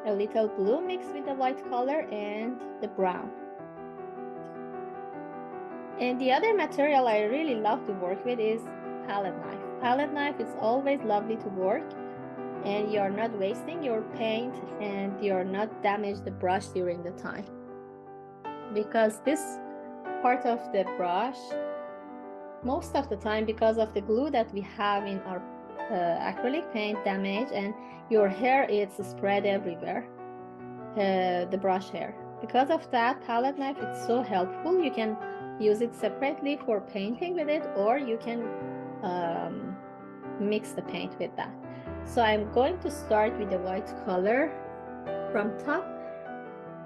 a little blue mixed with the white color and the brown. And the other material I really love to work with is palette knife. Palette knife is always lovely to work, and you're not wasting your paint and you're not damage the brush during the time, because this part of the brush, most of the time, because of the glue that we have in our acrylic paint, damage, and your hair is spread everywhere, the brush hair. Because of that, palette knife is so helpful. You can use it separately for painting with it, or you can mix the paint with that. So I'm going to start with the white color from top.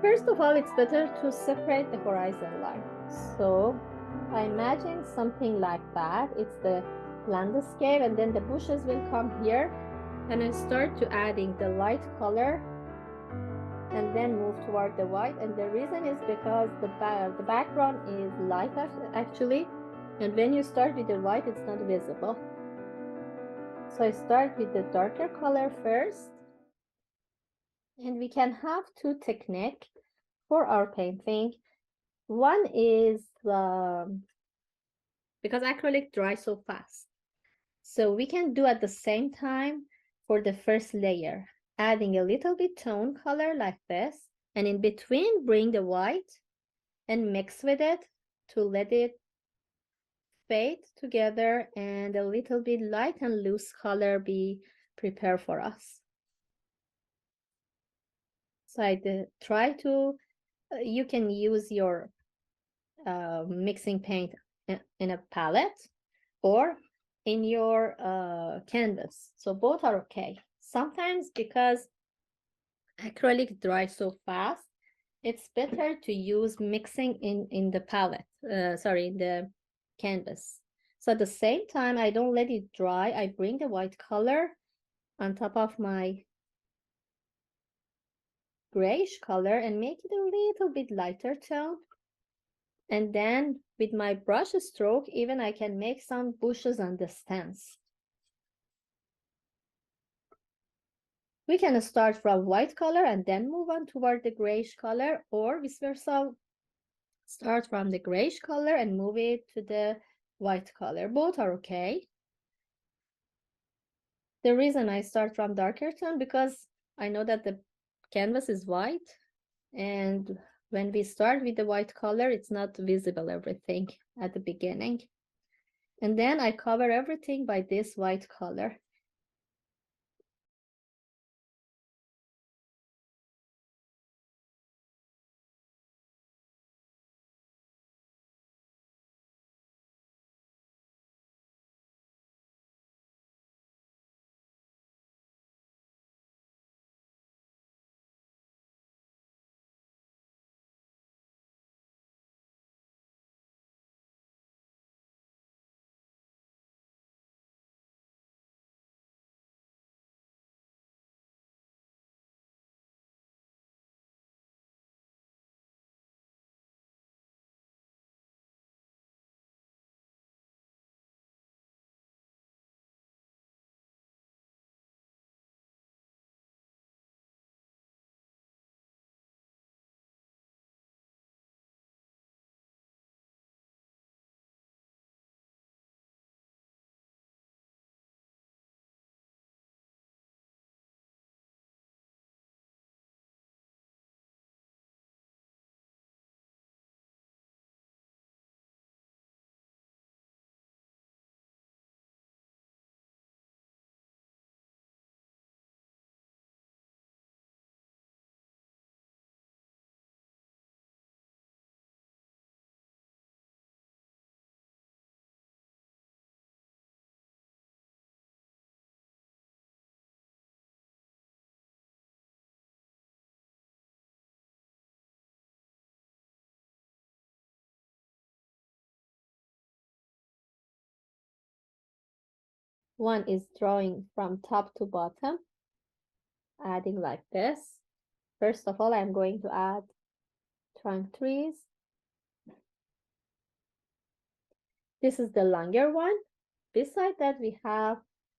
First of all, it's better to separate the horizon line. So I imagine something like that. It's the landscape, and then the bushes will come here, and I start to adding the light color and then move toward the white. And the reason is because the background is light actually, and when you start with the white, it's not visible. So I start with the darker color first, and we can have two techniques for our painting. One is because acrylic dries so fast, so we can do at the same time for the first layer, adding a little bit tone color like this, and in between bring the white and mix with it to let it fade together, and a little bit light and loose color be prepared for us. So I try to, you can use your mixing paint in a palette or in your canvas. So both are okay. Sometimes because acrylic dries so fast, it's better to use mixing in the palette, in the canvas. So at the same time, I don't let it dry. I bring the white color on top of my grayish color and make it a little bit lighter tone. And then with my brush stroke, even I can make some bushes on the stems. We can start from white color and then move on toward the grayish color, or vice versa. Start from the grayish color and move it to the white color. Both are okay. The reason I start from darker tone, because I know that the canvas is white, and when we start with the white color, it's not visible everything at the beginning. And then I cover everything by this white color. One is drawing from top to bottom, adding like this. First of all, I'm going to add trunk trees. This is the longer one. Beside that, we have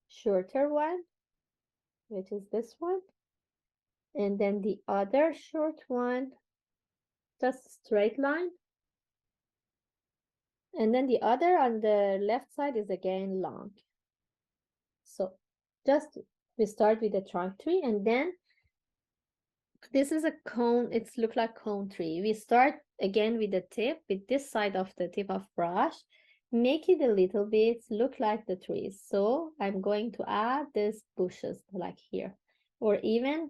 shorter one, which is this one. And then the other short one, just straight line. And then the other on the left side is again long. So just we start with the trunk tree, and then this is a cone. It's look like cone tree. We start again with the tip, with this side of the tip of brush, make it a little bit look like the trees. So I'm going to add these bushes like here, or even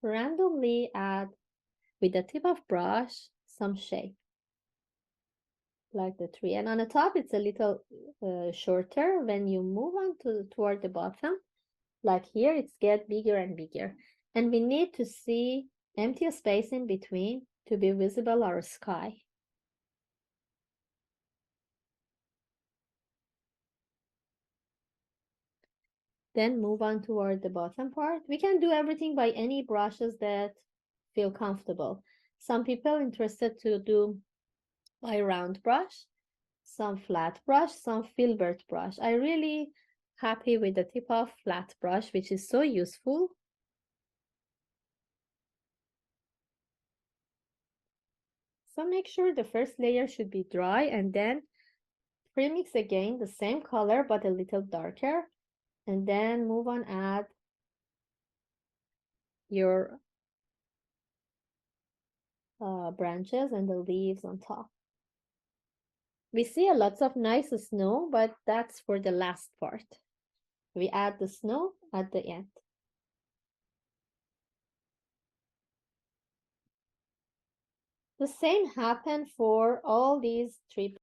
randomly add with the tip of brush some shape like the tree. And on the top, it's a little shorter. When you move on to toward the bottom, like here, it's get bigger and bigger. And we need to see empty space in between to be visible our sky. Then move on toward the bottom part. We can do everything by any brushes that feel comfortable. Some people interested to do by round brush, some flat brush, some filbert brush. I really happy with the tip of flat brush, which is so useful. So make sure the first layer should be dry, and then premix again the same color but a little darker, and then move on, add your branches and the leaves on top. We see a lots of nice snow, but that's for the last part. We add the snow at the end. The same happened for all these three.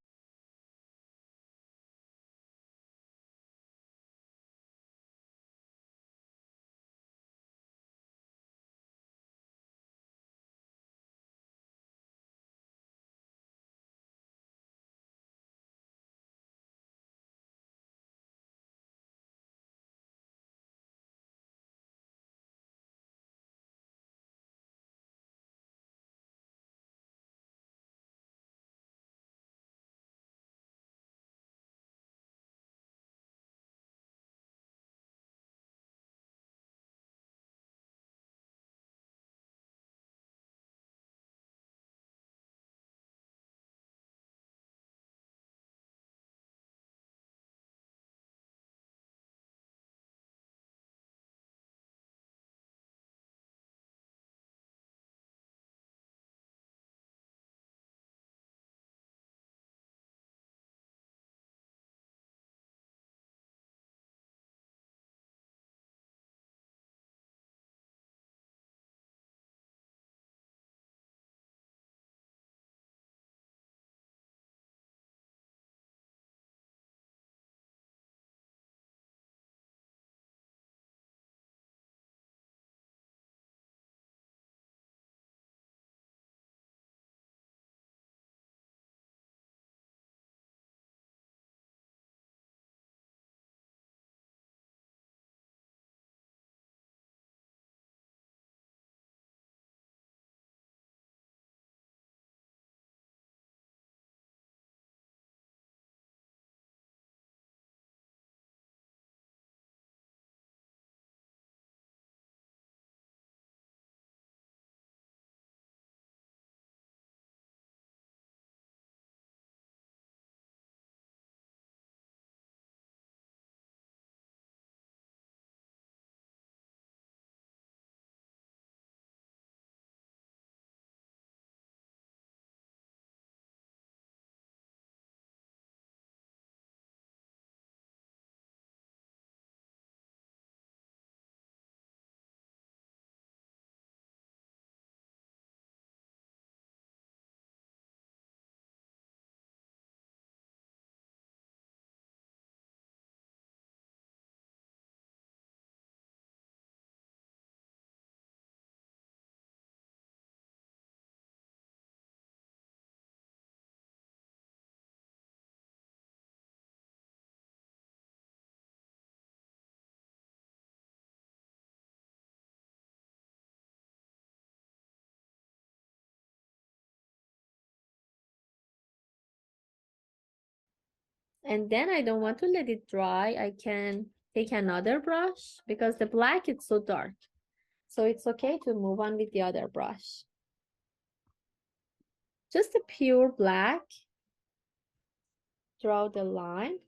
And then I don't want to let it dry. I can take another brush because the black is so dark. So it's okay to move on with the other brush. Just a pure black, draw the line.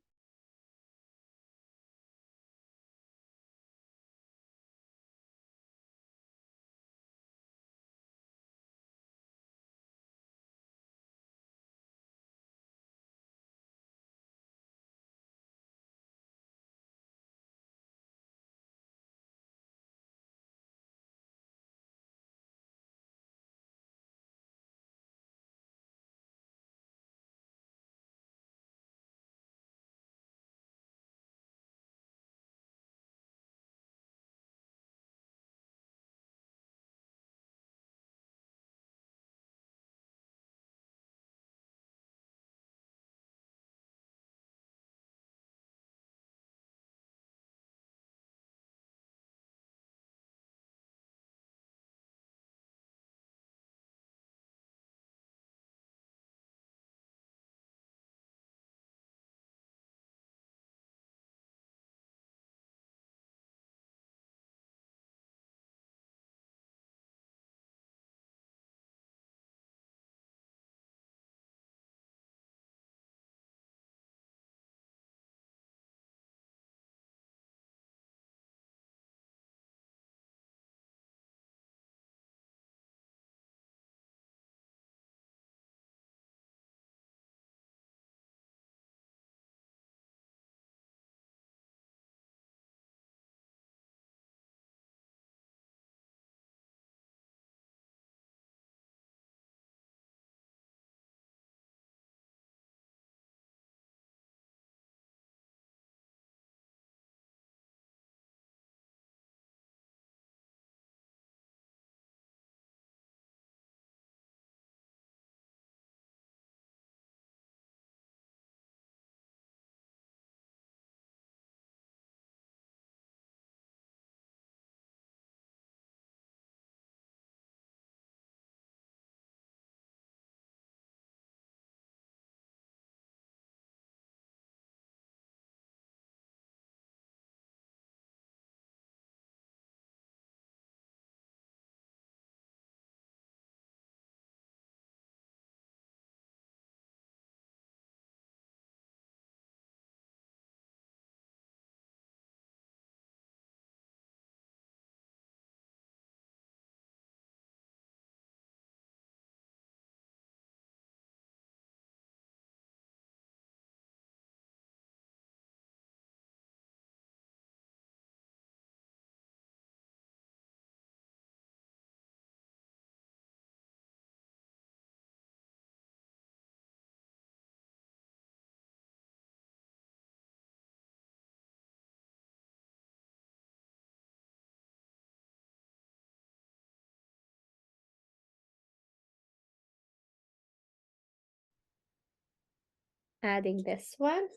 Adding this one.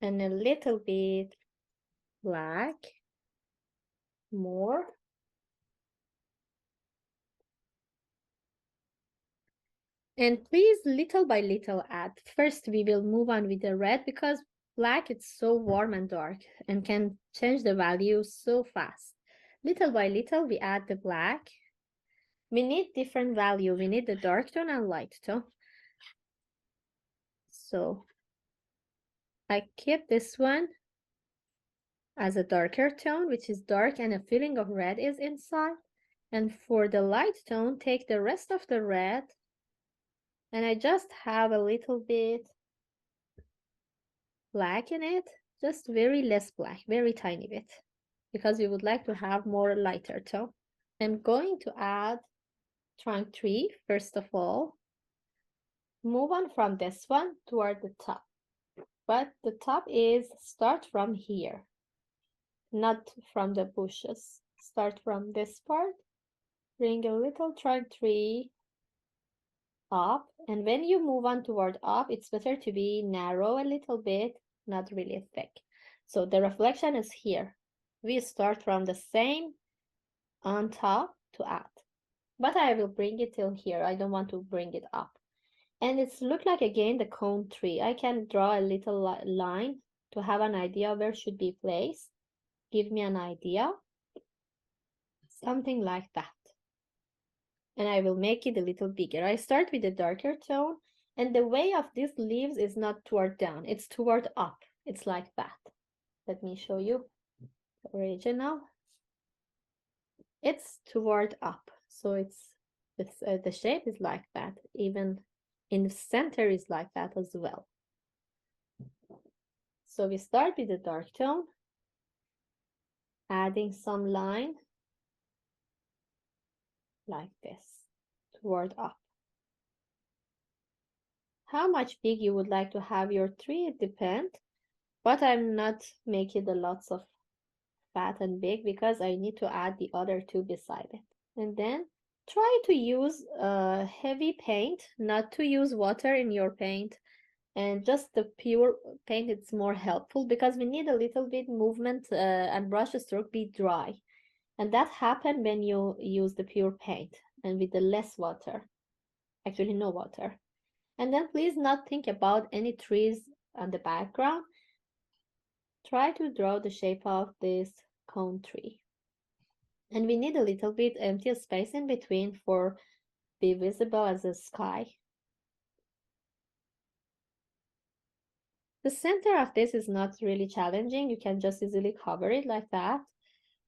And a little bit black, more. And please, little by little add. First, we will move on with the red because black is so warm and dark and can change the value so fast. Little by little, we add the black. We need different value. We need the dark tone and light tone. So I keep this one as a darker tone, which is dark and a feeling of red is inside. And for the light tone, take the rest of the red and I just have a little bit black in it, just very less black, very tiny bit, because we would like to have more lighter tone. I'm going to add trunk tree first of all. Move on from this one toward the top, but the top is start from here, not from the bushes. Start from this part, bring a little trunk tree up, and when you move on toward up, it's better to be narrow a little bit, not really thick. So the reflection is here. We start from the same on top to add, but I will bring it till here. I don't want to bring it up. And it's look like again the cone tree. I can draw a little line to have an idea where should be placed. Give me an idea, something like that. And I will make it a little bigger. I start with a darker tone, and the way of these leaves is not toward down, it's toward up. It's like that. Let me show you the original. It's toward up, so the shape is like that. Even in the center is like that as well. So we start with the dark tone, adding some line like this toward up. How much big you would like to have your tree, it depends, but I'm not making a lots of fat and big because I need to add the other two beside it. And then try to use heavy paint, not to use water in your paint, and just the pure paint. It's more helpful because we need a little bit movement and brush stroke be dry, and that happen when you use the pure paint and with the less water, actually no water. And then please not think about any trees on the background. Try to draw the shape of this cone tree. And we need a little bit empty space in between for be visible as a sky. The center of this is not really challenging. You can just easily cover it like that.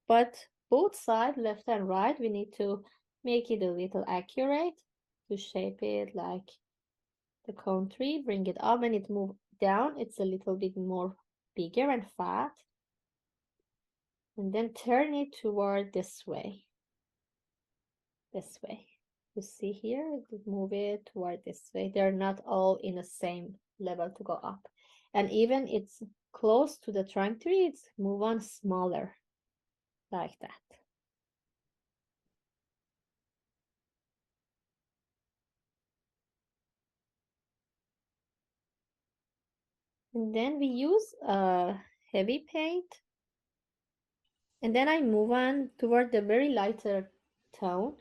But both sides, left and right, we need to make it a little accurate to shape it like the cone tree. Bring it up and it move down. It's a little bit more bigger and fat. And then turn it toward this way. This way. You see here, move it toward this way. They're not all in the same level to go up. And even it's close to the trunk tree, it's move on smaller, like that. And then we use a heavy paint. And then I move on toward the very lighter tone.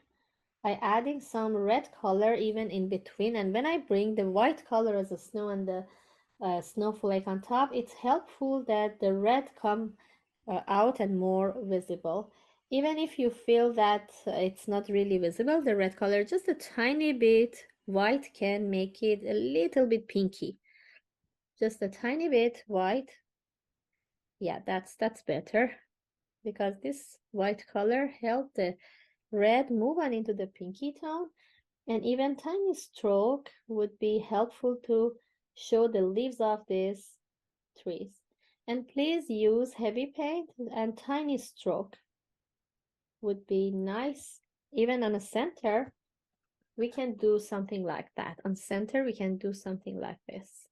I adding some red color even in between. And when I bring the white color as the snow and the snowflake on top, it's helpful that the red come out and more visible. Even if you feel that it's not really visible, the red color, just a tiny bit white can make it a little bit pinky. Just a tiny bit white. Yeah, that's better because this white color helped the red move on into the pinky tone. And even tiny stroke would be helpful to show the leaves of these trees. And please use heavy paint and tiny stroke would be nice. Even on a center, we can do something like that. On center, we can do something like this.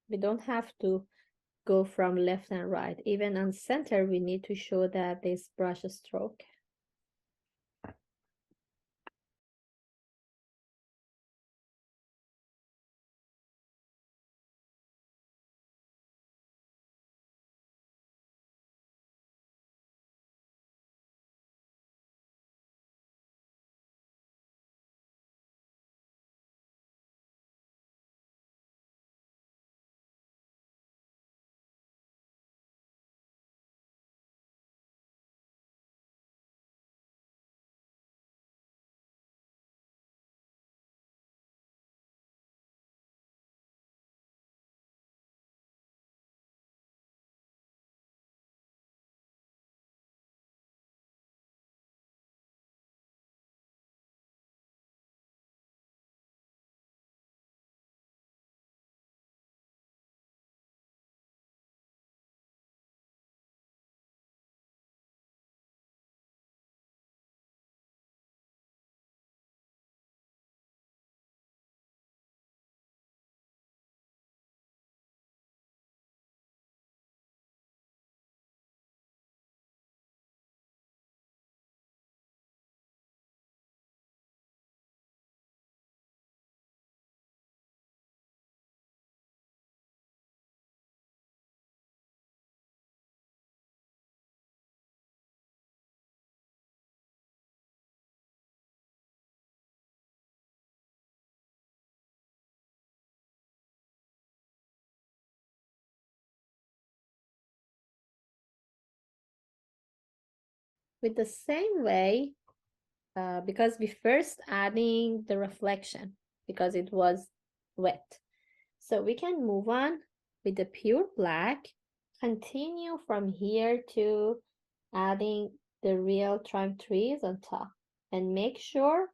We don't have to go from left and right. Even on center, we need to show that this brush stroke. with the same way, because we first adding the reflection because it was wet. So we can move on with the pure black, continue from here to adding the real trunk trees on top, and make sure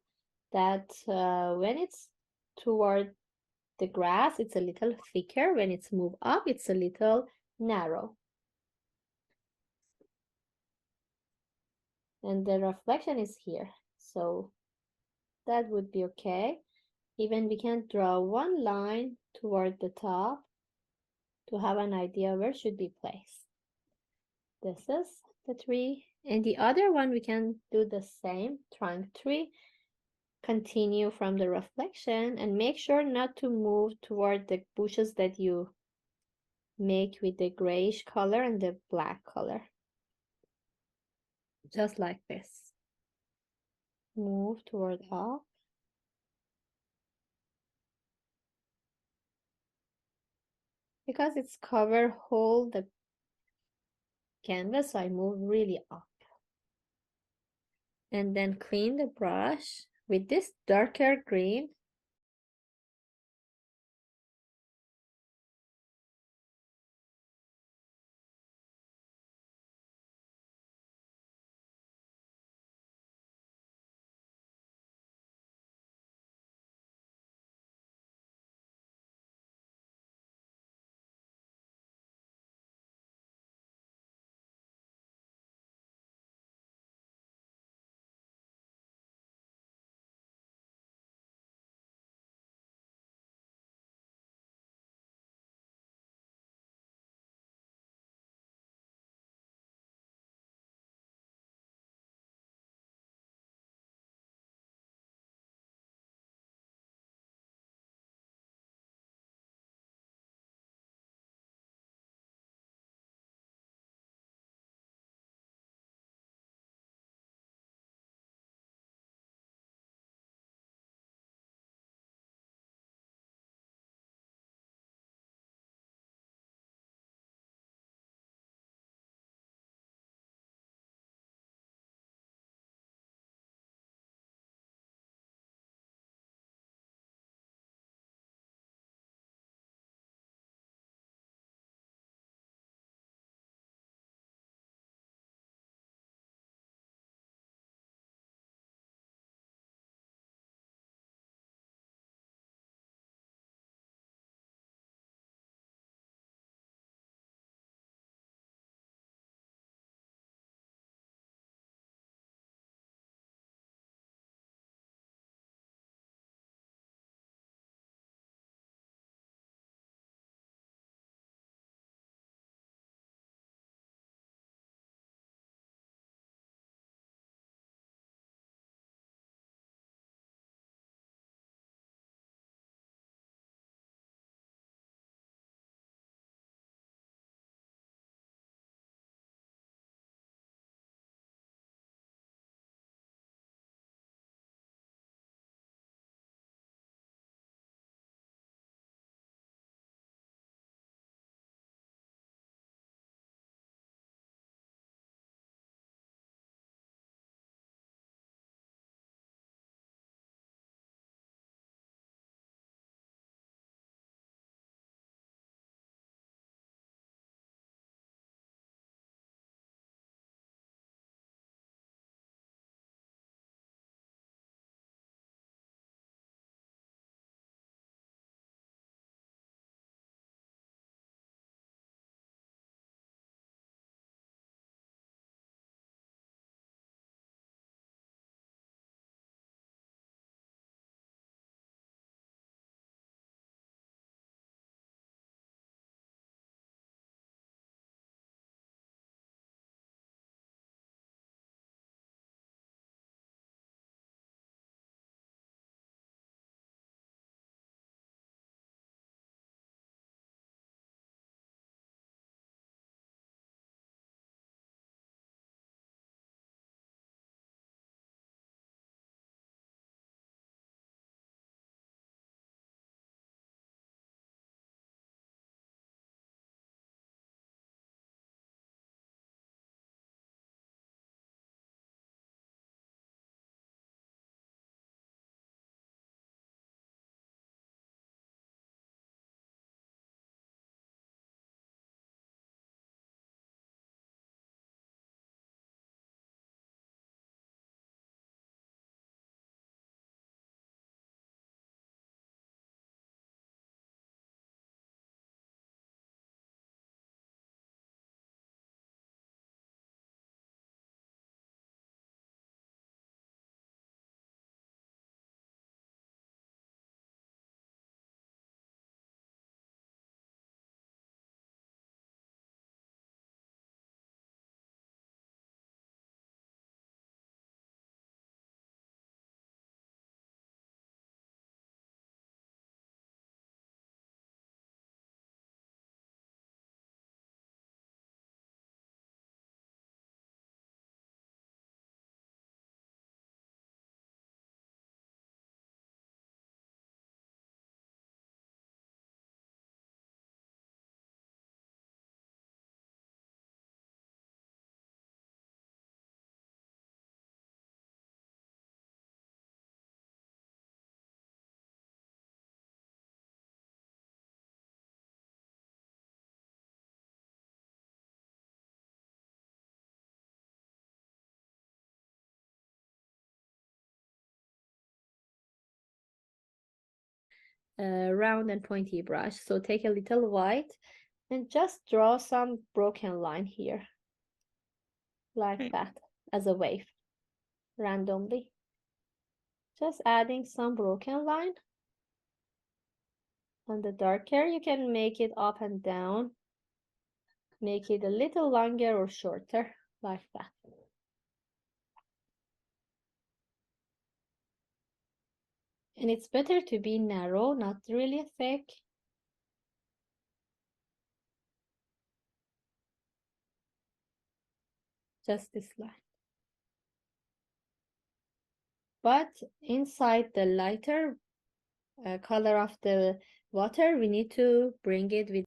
that when it's toward the grass, it's a little thicker. When it's moved up, it's a little narrow. And the reflection is here. So that would be okay. Even we can draw one line toward the top to have an idea where should be placed. This is the tree. And the other one, we can do the same trunk tree. Continue from the reflection and make sure not to move toward the bushes that you make with the grayish color and the black color. Just like this. Move toward up. Because it's cover whole the canvas, so I move really up. And then clean the brush with this darker green. round and pointy brush. So take a little white and just draw some broken line here, like that, as a wave, randomly. Just adding some broken line. And the darker, you can make it up and down, make it a little longer or shorter, like that. And it's better to be narrow, not really thick. Just this line. But inside the lighter color of the water, we need to bring it with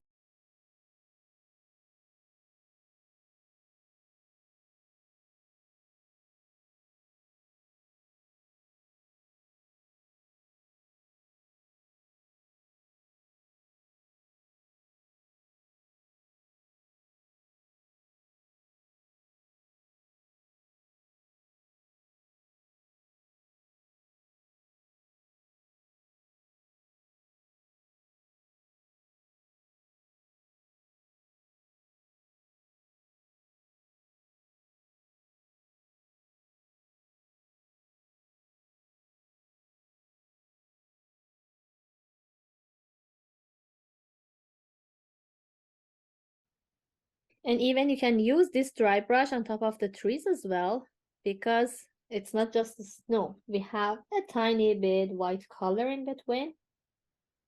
and even you can use this dry brush on top of the trees as well, because it's not just the snow. We have a tiny bit white color in between.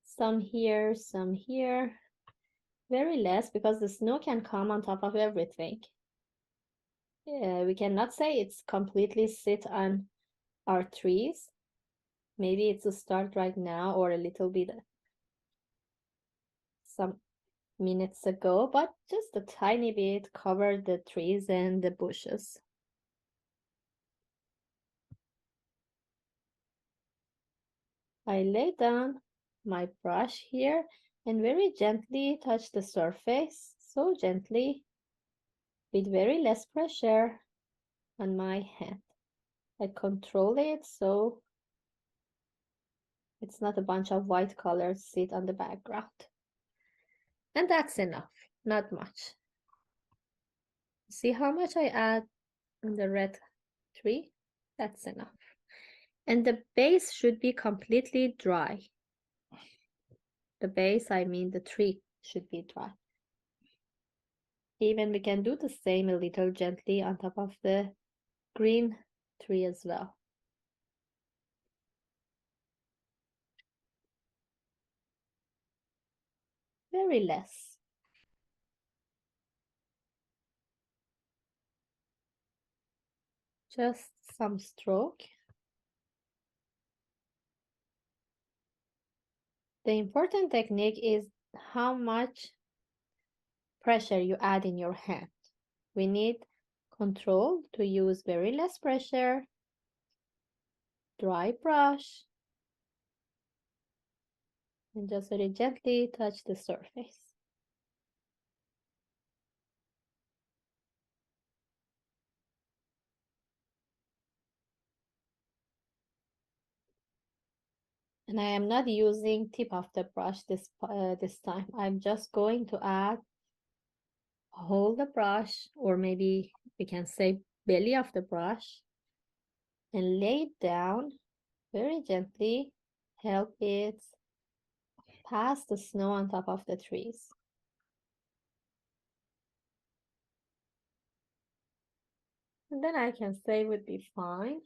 Some here, very less, because the snow can come on top of everything. We cannot say it's completely sit on our trees. Maybe it's a start right now or a little bit some minutes ago, but just a tiny bit covered the trees and the bushes. I lay down my brush here and very gently touch the surface, so gently, with very less pressure on my hand. I control it so it's not a bunch of white colors sit on the background. And that's enough, not much. See how much I add in the red tree? That's enough. And the base should be completely dry. The base, I mean the tree, should be dry. Even we can do the same a little gently on top of the green tree as well. Very less. Just some stroke. The important technique is how much pressure you add in your hand. We need control to use very less pressure, dry brush, and just very gently touch the surface. And I am not using tip of the brush this time. I'm just going to add hold the brush, or maybe we can say belly of the brush, and lay it down very gently, help it pass the snow on top of the trees. And then I can say would be fine.